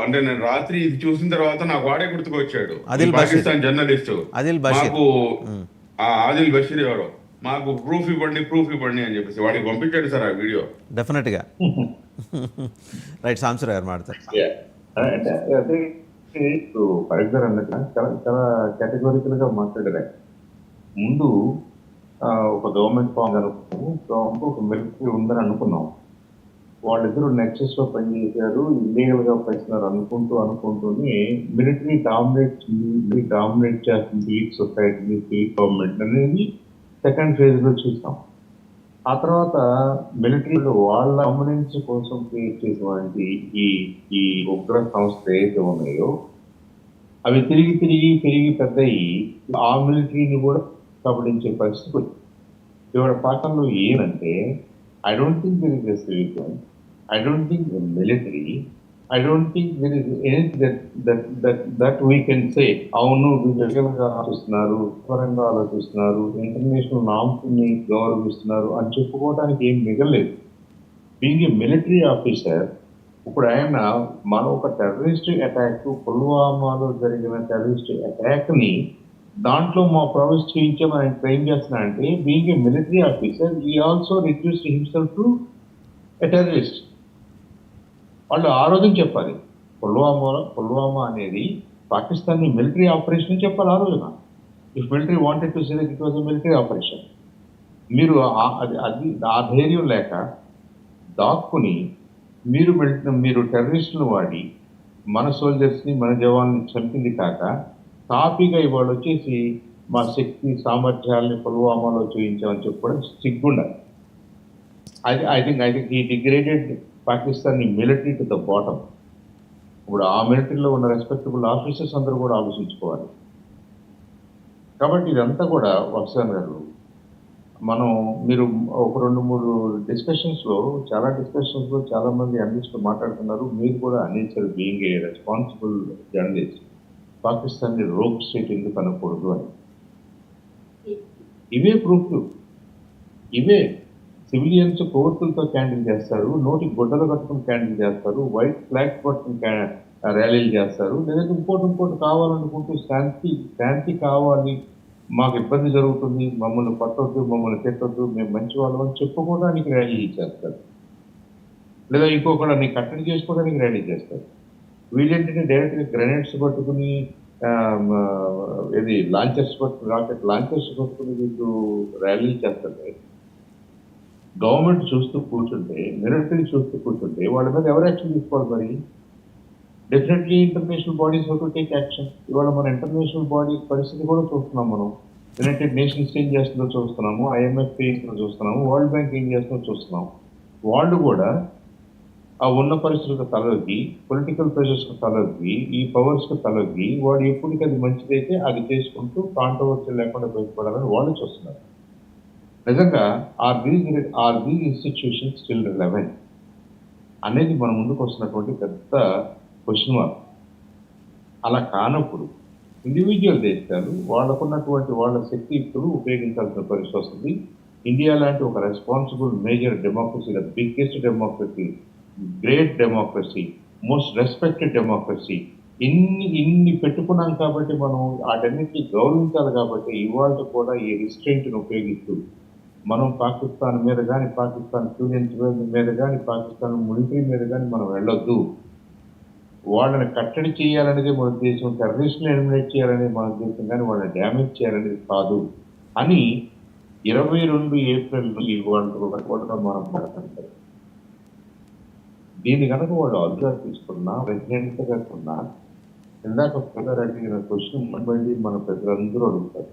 అంటే నేను రాత్రి ఇది చూసిన తర్వాత నాకు వాడే గుర్తుకొచ్చాడు, ఈ ఆదిల్ బషీర్. పాకిస్తాన్ జర్నలిస్టు. ఆదిల్ బషీర్. మాకు ఆ ఆదిల్ బషీర్ ఎవరో, మాకు ప్రూఫ్ ఇవ్వండి ప్రూఫ్ ఇవ్వండి అని చెప్పేసి వాడికి పంపించాడు సార్ ఆ వీడియో. డెఫినెట్గా. రైట్, సాంబశివరావు గారు మాట్లాడతారు. అంటే అదే ఇప్పుడు పరిగ్దర్ అన్నట్టు చాలా చాలా కేటగోరికల్ గా మాట్లాడారు. ముందు ఒక గవర్నమెంట్ ఫామ్ అనుకున్నాము, ఒక మిలిటరీ ఉందని అనుకున్నాం. వాళ్ళిద్దరూ నెక్సెస్ లో పనిచేశారు, ఇల్లీగల్ గా పనిచేస్తున్నారు అనుకుంటూనే మిలిటరీ డామినేట్ చేస్తుంది సొసైటీని, గవర్నమెంట్ అనేది సెకండ్ ఫేజ్ లో చూసాం. ఆ తర్వాత మిలిటరీలో వాళ్ళ డామినెన్స్ కోసం క్రియేట్ చేసినటువంటి ఈ ఉగ్ర సంస్థలు ఏదైతే ఉన్నాయో అవి తిరిగి పెద్దయి ఆ మిలిటరీని కూడా కబడించే పరిస్థితి వచ్చింది. ఇవాళ పాఠంలో ఏమంటే, I don't think there is a civilian, I don't think military, I don't think there is anything that we can say అవును వీళ్ళగా ఆలోచిస్తున్నారు, పరంగా ఆలోచిస్తున్నారు, ఇంటర్నేషనల్ నామ్స్ ని గౌరవిస్తున్నారు అని చెప్పుకోవడానికి ఏం మిగలేదు. బీయింగ్ ఏ మిలిటరీ ఆఫీసర్, ఇప్పుడు ఆయన మన ఒక టెర్రరిస్ట్ అటాక్, పుల్వామాలో జరిగిన టెర్రరిస్ట్ అటాక్ ని దాంట్లో మా ప్రామిస్ చేయించాం ఆయన ట్రైన్ చేస్తున్నా అంటే, బీయింగ్ ఏ మిలిటరీ ఆఫీసర్ ఈ also reduced himself to a terrorist. వాళ్ళు ఆ రోజు చెప్పాలి పుల్వామా అనేది పాకిస్తాన్ మిలిటరీ ఆపరేషన్ చెప్పాలి ఆ రోజున. If military wanted to say that it was a military operation. మీరు అది ఆ ధైర్యం లేక దాక్కుని మీరు టెర్రరిస్టులు వాడి మన సోల్జర్స్ని, మన జవాన్ని చంపింది కాక కాపీగా ఇవాళ వచ్చేసి మా శక్తి సామర్థ్యాలని పుల్వామాలో చూపించామని చెప్పుకోవడం సిగ్గుండాలి. ఐ థింక్ ఈ degraded Pakistan military to the bottom. ఇప్పుడు ఆ మిలిటరీలో ఉన్న రెస్పెక్టబుల్ ఆఫీసర్స్ అందరూ కూడా ఆలోచించుకోవాలి. కాబట్టి ఇదంతా కూడా వర్షాన్ గారు మీరు ఒక 2-3 డిస్కషన్స్లో చాలా మంది అనలిస్టులు మాట్లాడుతున్నారు. మీరు కూడా అనేసారు, being a responsible journalist, Pakistan rogue state ఎందుకు అనకూడదు అని. ఇవే ప్రూఫ్లు, ఇవే సివిలియన్స్ కోర్టులతో క్యాండిల్ చేస్తారు, నోటి గుడ్డలు కట్టుకుని క్యాండిల్ చేస్తారు, వైట్ ఫ్లాగ్స్ పట్టుకుని ర్యాలీలు చేస్తారు, లేదంటే ఇంకోటి కావాలనుకుంటూ శాంతి కావాలి, మాకు ఇబ్బంది జరుగుతుంది, మమ్మల్ని పట్టొద్దు, మమ్మల్ని తిట్టొద్దు, మేము మంచి వాళ్ళం అని చెప్పుకోవడానికి ర్యాలీ చేస్తారు, లేదా ఇంకొకళ్ళని కట్టడి చేసుకోవడానికి ర్యాలీ చేస్తారు. వీళ్ళేంటంటే డైరెక్ట్గా గ్రెనేడ్స్ పట్టుకుని రాకెట్ లాంచర్స్ పట్టుకుని వీళ్ళు ర్యాలీలు చేస్తారు. గవర్నమెంట్ చూస్తూ కూర్చుంటే, మిలిటరీ చూస్తూ కూర్చుంటే వాళ్ళ మీద ఎవరు యాక్షన్ తీసుకోవాలి? మరి definitely international bodies to take action. ఇవాళ మన ఇంటర్నేషనల్ బాడీస్ పరిస్థితి కూడా చూస్తున్నాం. మనం యునైటెడ్ నేషన్స్ ఏం చేస్తుందో చూస్తున్నాము, IMF ఏం చేస్తుందో చూస్తున్నాము, వరల్డ్ బ్యాంక్ ఏం చేస్తుందో చూస్తున్నాం. వాళ్ళు కూడా ఆ ఉన్న పరిస్థితులకు తలొగ్గి, పొలిటికల్ ప్రెషర్స్కి తలొగ్గి, ఈ పవర్స్కి తలొగ్గి, వాడు ఎప్పటికీ అది మంచిదైతే అది చేసుకుంటూ కాంట్రవర్సీ లేకుండా బయటపడాలని వాళ్ళు చూస్తున్నారు. నిజంగా are these institutions still relevant అనేది మన ముందుకు వస్తున్నటువంటి పెద్ద క్వశ్చన్ మార్క్. అలా కానప్పుడు ఇండివిజువల్ దేశాలు వాళ్ళకున్నటువంటి వాళ్ళ శక్తియుక్తులు ఉపయోగించాల్సిన పరిస్థితి వస్తుంది. ఇండియా లాంటి ఒక responsible major democracy, the biggest democracy, great democracy, most respected democracy, ఇన్ని పెట్టుకున్నాం కాబట్టి మనం వాటన్నిటిని గౌరవించాలి. కాబట్టి ఇవాళ కూడా ఈ రిస్ట్రెయింట్ని ఉపయోగిస్తూ మనం పాకిస్తాన్ మీద కానీ, పాకిస్తాన్ స్టూడెంట్స్ మీద కానీ, పాకిస్తాన్ మిలిటరీ మీద కానీ మనం వెళ్ళొద్దు. వాళ్ళని కట్టడి చేయాలనేది మన ఉద్దేశం, టెర్రరిస్ట్ని ఎలిమినేట్ చేయాలనేది మన ఉద్దేశం, కానీ వాళ్ళని డ్యామేజ్ చేయాలనేది కాదు అని 22 ఏప్రిల్ ఇవాళ కూడా మనం మాట్లాడతారు. దీన్ని కనుక వాళ్ళు అదుగా తీసుకున్నా, ప్రెసిడెంట్ కాకుండా ఇందాక ప్రజలు అడిగిన క్వశ్చన్ మళ్ళీ మన ప్రజలందరూ అడుగుతారు.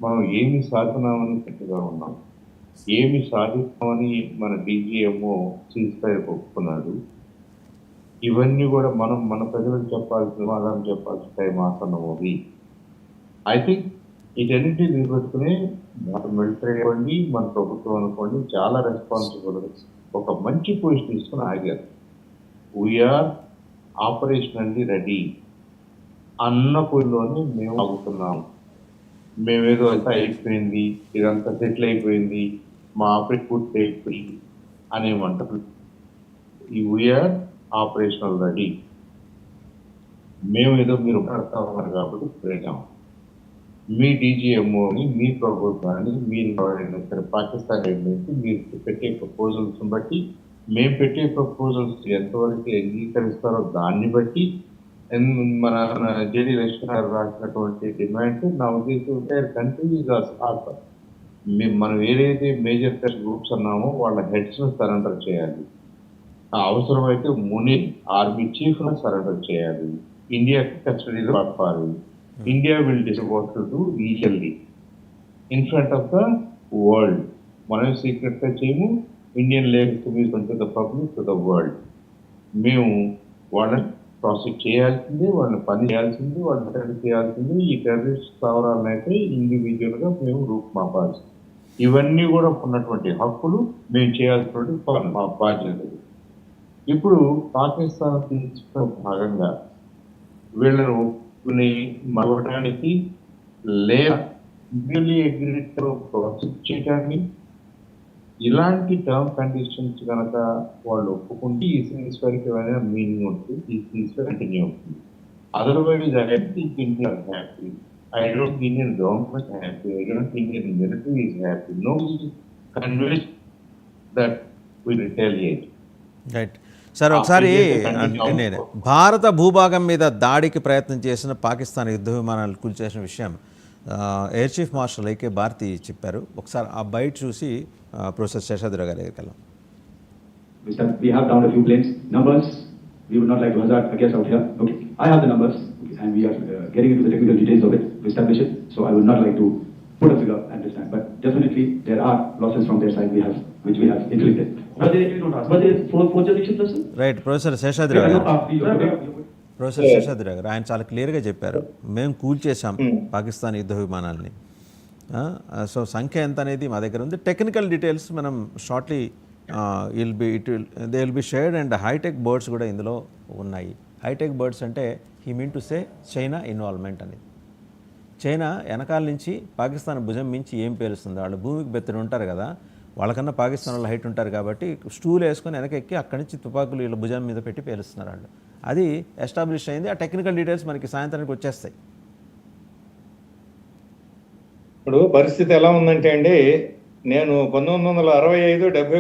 మనం ఏమి సాధినామని గట్టిగా ఉన్నాం, ఏమి సాధిస్తామని మన DGMO సీజ్ఫైర్ ఒప్పుకున్నాడు. ఇవన్నీ కూడా మన ప్రజలకు చెప్పాల్సిన, సమాధానం చెప్పాల్సిన టైం ఆసన్నమవుతుంది. ఐ థింక్ వీటన్నిటి నిలబెట్టుకుని మన మిలిటరీ అనుకోండి, మన ప్రభుత్వం అనుకోండి, చాలా రెస్పాన్సిబుల్ ఒక మంచి పొజిషన్ తీసుకుని ఆగారు. వీఆర్ ఆపరేషనల్లీ రెడీ అన్న పొజిలోనే మేము ఆగుతున్నాం. మేమేదో అంతా అయిపోయింది, ఇదంతా సెటిల్ అయిపోయింది, మా ఆపరేట్ పూర్తి అయిపోయింది అనేమంటారు. ఈ వీఆర్ ఆపరేషనల్ రెడీ. మేము ఏదో మీరు మాట్లాడుతూ ఉన్నారు కాబట్టి పెట్టాం. మీ డీజీఎంఓని, మీ ప్రభుత్వాన్ని, మీరు ఎవరైనా సరే పాకిస్తాన్ నుంచి మీరు పెట్టే ప్రపోజల్స్ బట్టి, మేము పెట్టే ప్రపోజల్స్ ఎంతవరకు అంగీకరిస్తారో దాన్ని బట్టి మన జేడీ లక్ష్మణ్ గారు రాసినటువంటి డిమాండ్ నా ఉద్దేశం కంట్రీ ఈజ్ ఆల్ఫర్. మనం ఏదైతే మేజర్ టెస్ట్ గ్రూప్స్ అన్నామో వాళ్ళ హెడ్స్ ను సరెండర్ చేయాలి. అవసరమైతే మునీర్ ఆర్మీ చీఫ్ ను సరెండర్ చేయాలి. ఇండియా కస్టడీలో పంపాలి. India will decide to do legally in front of the world. మనం సీక్రెట్ గా చేయము. Indian labour to the public, to the world. మేము వాళ్ళని ప్రాసెస్ చేయాల్సిందే, వాళ్ళని పని చేయాల్సిందే, వాళ్ళని అటెండ్ చేయాల్సిందే. ఈ టెర్రరిస్ట్ స్థావరాలను అయితే ఇండివిజువల్ గా మేము రూపుమాపాలి. ఇవన్నీ కూడా ఉన్నటువంటి హక్కులు మేము చేయాల్సినటువంటి మా బాధ్యతలు. ఇప్పుడు పాకిస్తాన్ తీసుకున్న భాగంగా వీళ్ళను మరవడానికి లేదా ప్రాసెస్ చేయడానికి ఇలాంటి టర్మ్ కండిషన్స్ కనుక వాళ్ళు ఒప్పుకుంటే ఈ సీజ్ఫైర్కి ఏమైనా మీనింగ్ ఉంటుంది, ఈ సీజ్ఫైర్ కంటిన్యూ అవుతుంది. Otherwise I think India happy. I don't think Indian government is happy. I don't think Indian military is happy. Nobody is convinced that we retaliate. Right sir, ఒకసారి నేను భారత భూభాగం మీద దాడికి ప్రయత్నం చేసిన పాకిస్తాన్ యుద్ధ విమానాలు కూల్చేసిన విషయం air chief marshal AK Bharati చెప్పారు. ఒకసారి ఆ బయట చూసి ప్రొఫెసర్ శేషాద్రి గారి దగ్గరికి వెళ్ళాం. We have down a few planes. Numbers, we would not like to hazard a guess out here. Okay, I have the numbers, and we are getting into the technical details of it to establish it. So I would not like to put a figure at this time, but definitely there are losses from their side which we have inflicted. But they four generations, sir. Right, professor Seshadri గారు ఆయన చాలా క్లియర్గా చెప్పారు. మేము కూల్చేసాం పాకిస్తాన్ యుద్ధ విమానాలని. So సంఖ్య ఎంత అనేది మా దగ్గర ఉంది. టెక్నికల్ డీటెయిల్స్ మనం shortly they will be shared. And hi-tech birds కూడా ఇందులో ఉన్నాయి. హైటెక్ బర్డ్స్ అంటే he mean to say China involvement అనేది. చైనా వెనకాల నుంచి పాకిస్తాన్ భుజం మించి ఏం పేలుస్తుంది, వాళ్ళు భూమికి బెత్తడి ఉంటారు కదా, వాళ్ళకన్నా పాకిస్తాన్ వాళ్ళు హైట్ ఉంటారు కాబట్టి స్టూల్ వేసుకొని వెనకెక్కి అక్కడి నుంచి తుపాకులు వీళ్ళ భుజం మీద పెట్టి పేలుస్తున్నారు వాళ్ళు. అది ఎస్టాబ్లిష్ అయింది. ఆ టెక్నికల్ డీటెయిల్స్ మనకి సాయంత్రానికి వచ్చేస్తాయి. ఇప్పుడు పరిస్థితి ఎలా ఉందంటే అండి, నేను 1965-70